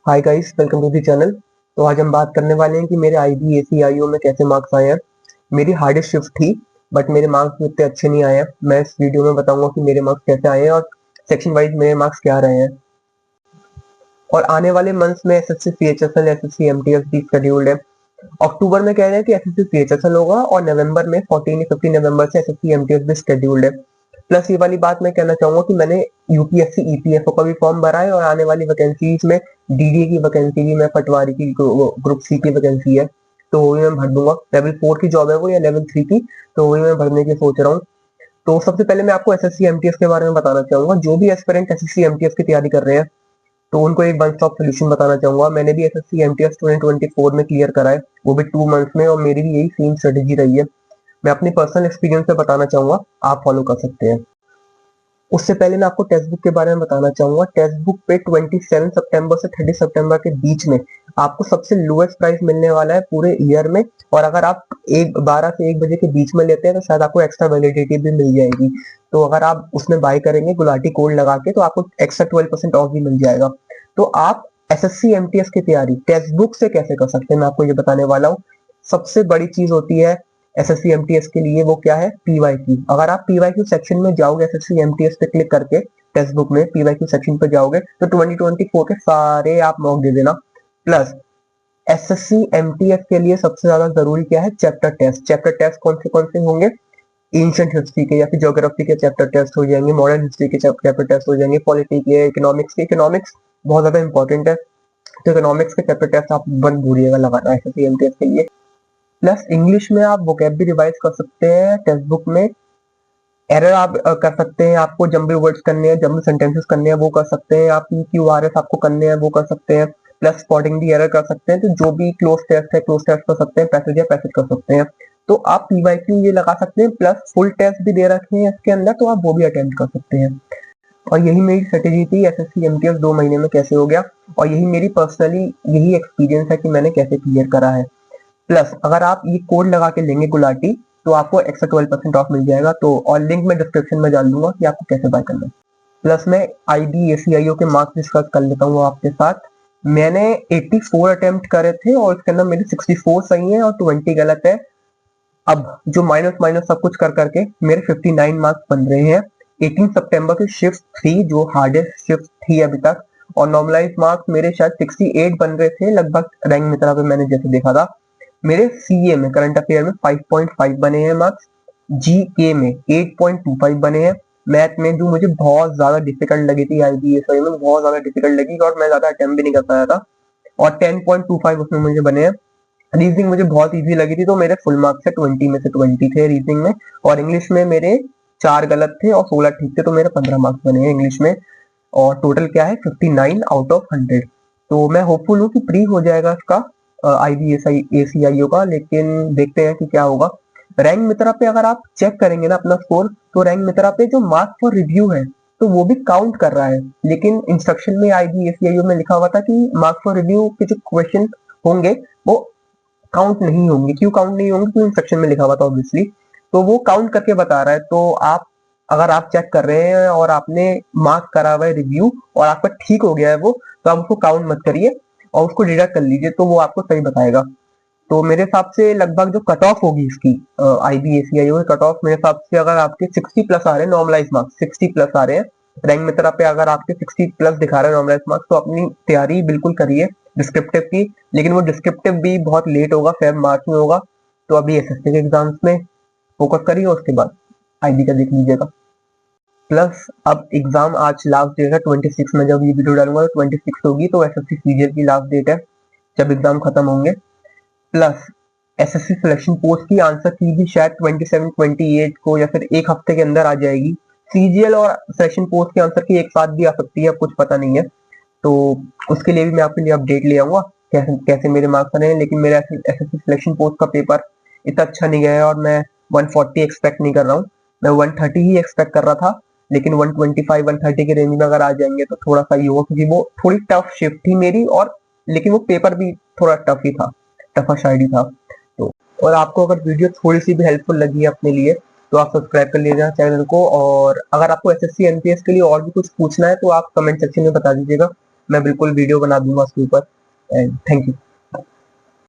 Hi guys, welcome to the channel. तो आज हम बात करने वाले हैं कि मेरे आईबी एसीआईओ में कैसे मार्क्स आए हैं। मेरी हार्डेस्ट शिफ्ट थी बट मेरे मार्क्स इतने अच्छे नहीं आए हैं। मैं इस वीडियो में बताऊंगा कि मेरे मार्क्स कैसे आए हैं और सेक्शन वाइज मेरे मार्क्स क्या रहे हैं। और आने वाले मंथ्स में एसएससी सीएचएसएल, एसएससी एमटीएस भी शेड्यूल्ड है। अक्टूबर में कह रहे हैं कि एसएससी सीएचएसएल होगा और नवंबर में 14 या 15 नवंबर से एसएससी एमटीएस भी शेड्यूल्ड है। प्लस ये वाली बात मैं कहना चाहूंगा कि मैंने यूपीएससी ईपीएफओ का भी फॉर्म भरा है और आने वाली वैकेंसीज में डीडीए की वैकेंसी भी, मैं पटवारी की ग्रुप सी की वैकेंसी है तो वो भी मैं भर दूंगा। लेवल 4 की जॉब है वो या लेवल 3 की, तो वो भी मैं भरने की सोच रहा हूँ। तो सबसे पहले मैं आपको एसएससी एमटीएस के बारे में बताना चाहूंगा। जो भी एस्पिरेंट एसएससी एमटीएस की तैयारी कर रहे हैं तो उनको एक वन स्टॉप सोल्यूशन बताना चाहूंगा। मैंने भी एसएससी एमटीएस 2024 में क्लियर करा है, वो भी 2 मंथ्स में, और मेरी भी यही सेम स्ट्रेटेजी रही है। मैं अपनी पर्सनल एक्सपीरियंस से बताना चाहूंगा, आप फॉलो कर सकते हैं। उससे पहले मैं आपको टेक्स्ट बुक के बारे में बताना चाहूंगा। टेक्स्ट बुक पे 27 सितंबर से 30 सितंबर के बीच में आपको सबसे लोएस्ट प्राइस मिलने वाला है पूरे ईयर में। और अगर आप 12 से 1 बजे के बीच में लेते हैं तो शायद आपको एक्स्ट्रा वैलिडिटी भी मिल जाएगी। तो अगर आप उसमें बाय करेंगे गुलाटी कोड लगा के तो आपको एक्स्ट्रा 12% ऑफ भी मिल जाएगा। तो आप एसएससी एमटीएस की तैयारी टेक्स्ट बुक से कैसे कर सकते हैं, मैं आपको ये बताने वाला हूँ। सबसे बड़ी चीज होती है एसएससी एमटीएस के लिए, वो क्या है, पीवाईक्यू। अगर आप पीवाईक्यू सेक्शन में जाओगे, एसएससी एमटीएस पे क्लिक करके टेक्स्ट बुक में पीवाईक्यू सेक्शन पे जाओगे तो 2024 के सारे आप मॉक दे देना। प्लस एसएससी एमटीएस के लिए सबसे ज्यादा जरूरी क्या है, चैप्टर टेस्ट। चैप्टर टेस्ट कौन से होंगे, एंशिएंट हिस्ट्री के या फिर ज्योग्राफी के चैप्टर टेस्ट हो जाएंगे, मॉडर्न हिस्ट्री के चैप्टर टेस्ट हो जाएंगे, पॉलिटी के, इकोनॉमिक्स के। इकोनॉमिक्स बहुत ज्यादा इंपॉर्टेंट है, तो इकोनॉमिक्स के चैप्टर टेस्ट आप बंद भूलिएगा लगाना एसएससी एमटीएस के लिए। प्लस इंग्लिश में आप वोकैब भी रिवाइज कर सकते हैं टेक्स्ट बुक में। एरर आप कर सकते हैं, आपको जंबल वर्ड्स करने हैं, जंबल सेंटेंसेस करने हैं, वो कर सकते हैं। आप PQRS आपको करने हैं, वो कर सकते हैं। प्लस स्पॉटिंग दी एरर कर सकते हैं। तो जो भी क्लोज टेस्ट है क्लोज टेस्ट कर सकते हैं, पैसेज या पैसेज कर सकते हैं। तो आप पीवाईक्यू ये लगा सकते हैं। प्लस फुल टेस्ट भी दे रखे हैं इसके अंदर, तो आप वो भी अटेम्प्ट कर सकते हैं। और यही मेरी स्ट्रेटेजी थी। एसएससी एमटीएस 2 महीने में कैसे हो गया, और यही मेरी पर्सनली यही एक्सपीरियंस है कि मैंने कैसे क्लियर करा है। प्लस अगर आप ये कोड लगा के लेंगे गुलाटी तो आपको एक्स्ट्रा 12% ऑफ मिल जाएगा। तो और लिंक मैं डिस्क्रिप्शन में डाल दूंगा कि आपको कैसे बाय करना है। प्लस मैं आईबी एसीआईओ के मार्क्स डिस्कस कर लेता हूँ आपके साथ। मैंने 84 अटेम्प्ट करे थे और इसके अंदर मेरे 64 सही है और 20 गलत है। अब जो माइनस माइनस सब कुछ कर करके मेरे 59 मार्क्स बन रहे हैं। 18 सितंबर की शिफ्ट थी जो हार्डेस्ट शिफ्ट थी अभी तक, और नॉर्मलाइज मार्क्स मेरे शायद 68 बन रहे थे लगभग, रैंक मित्रा पे मैंने जैसे देखा था। मेरे सीए में करंट अफेयर में 5.5 बने हैं मार्क्स, जीके में 8.25 बने हैं। मैथ में जो मुझे बहुत ज्यादा डिफिकल्ट लगी थी, आईबीएसआई में बहुत ज्यादा डिफिकल्ट लगी और मैं ज्यादा अटेम्प्ट भी नहीं कर पाया था, और 10.25 उसमें मुझे बने हैं। रीजनिंग मुझे बहुत इजी लगी थी, तो मेरे फुल मार्क्स से 20 में से 20 थे रीजनिंग में। और इंग्लिश में मेरे 4 गलत थे और 16 ठीक थे, तो मेरे 15 मार्क्स बने हैं इंग्लिश में। और टोटल क्या है, 59 आउट ऑफ 100। तो मैं होपफुल हूँ कि प्री हो जाएगा इसका आईबीएसआई एसीआईओ का, लेकिन देखते हैं कि क्या होगा। रैंक मित्रा पे अगर आप चेक करेंगे ना अपना स्कोर, तो रैंक मित्रा पे जो मार्क्स फॉर रिव्यू है तो वो भी काउंट कर रहा है, लेकिन इंस्ट्रक्शन में आईबीएसआईओ में लिखा हुआ था कि मार्क्स फॉर रिव्यू के जो क्वेश्चन होंगे वो काउंट नहीं होंगे। क्यों काउंट नहीं होंगे, क्योंकि सेक्शन में लिखा हुआ था ऑब्वियसली, तो वो काउंट करके बता रहा है। तो आप अगर आप चेक कर रहे हैं और आपने मार्क करा हुआ है रिव्यू और आपका ठीक हो गया है वो, तो आप उसको काउंट मत करिए और उसको डिडक्ट कर लीजिए, तो वो आपको सही बताएगा। तो मेरे हिसाब से लगभग जो कट ऑफ होगी इसकी आईबीएसईआईओ की कट ऑफ, मेरे हिसाब से अगर आपके 60 प्लस आ रहे हैं नॉर्मलाइज मार्क्स, 60 प्लस आ रहे हैं रैंक मित्रा पे, अगर आपके 60 प्लस दिखा रहे हैं नॉर्मलाइज मार्क्स, तो अपनी तैयारी बिल्कुल करिए डिस्क्रिप्टिव की। लेकिन वो डिस्क्रिप्टिव भी बहुत लेट होगा, फेब मार्च में होगा। तो अभी एसएससी के एग्जाम्स में फोकस करिए, उसके बाद आईबी का देख लीजिएगा। प्लस अब एग्जाम आज लास्ट डेट है 26 में, जब ये वीडियो डालूंगा तो 26 होगी, तो एसएससी सीजीएल की लास्ट डेट है जब एग्जाम खत्म होंगे। प्लस एसएससी सिलेक्शन पोस्ट की आंसर की भी शायद 27 28 को या फिर एक हफ्ते के अंदर आ जाएगी। सीजीएल और सिलेक्शन पोस्ट के आंसर की एक साथ भी आ सकती है, अब कुछ पता नहीं है। तो उसके लिए भी मैं आपके लिए अपडेट ले आऊंगा कैसे कैसे मेरे मार्क्स आ रहे हैं। लेकिन मेरा एसएससी सिलेक्शन पोस्ट का पेपर इतना अच्छा नहीं गया है और मैं 140 एक्सपेक्ट नहीं कर रहा हूँ। मैं 130 ही एक्सपेक्ट कर रहा था, लेकिन 125 130 के रेंज में अगर आ जाएंगे तो थोड़ा सा ही होगा, क्योंकि वो थोड़ी टफ शिफ्ट थी मेरी, और लेकिन वो पेपर भी थोड़ा टफ ही था, टफा शायद ही था। तो और आपको अगर वीडियो थोड़ी सी भी हेल्पफुल लगी है अपने लिए तो आप सब्सक्राइब कर लीजिएगा चैनल को। और अगर आपको एसएससी एमटीएस के लिए और भी कुछ पूछना है तो आप कमेंट सेक्शन में बता दीजिएगा, मैं बिल्कुल वीडियो बना दूंगा उसके ऊपर। And thank you.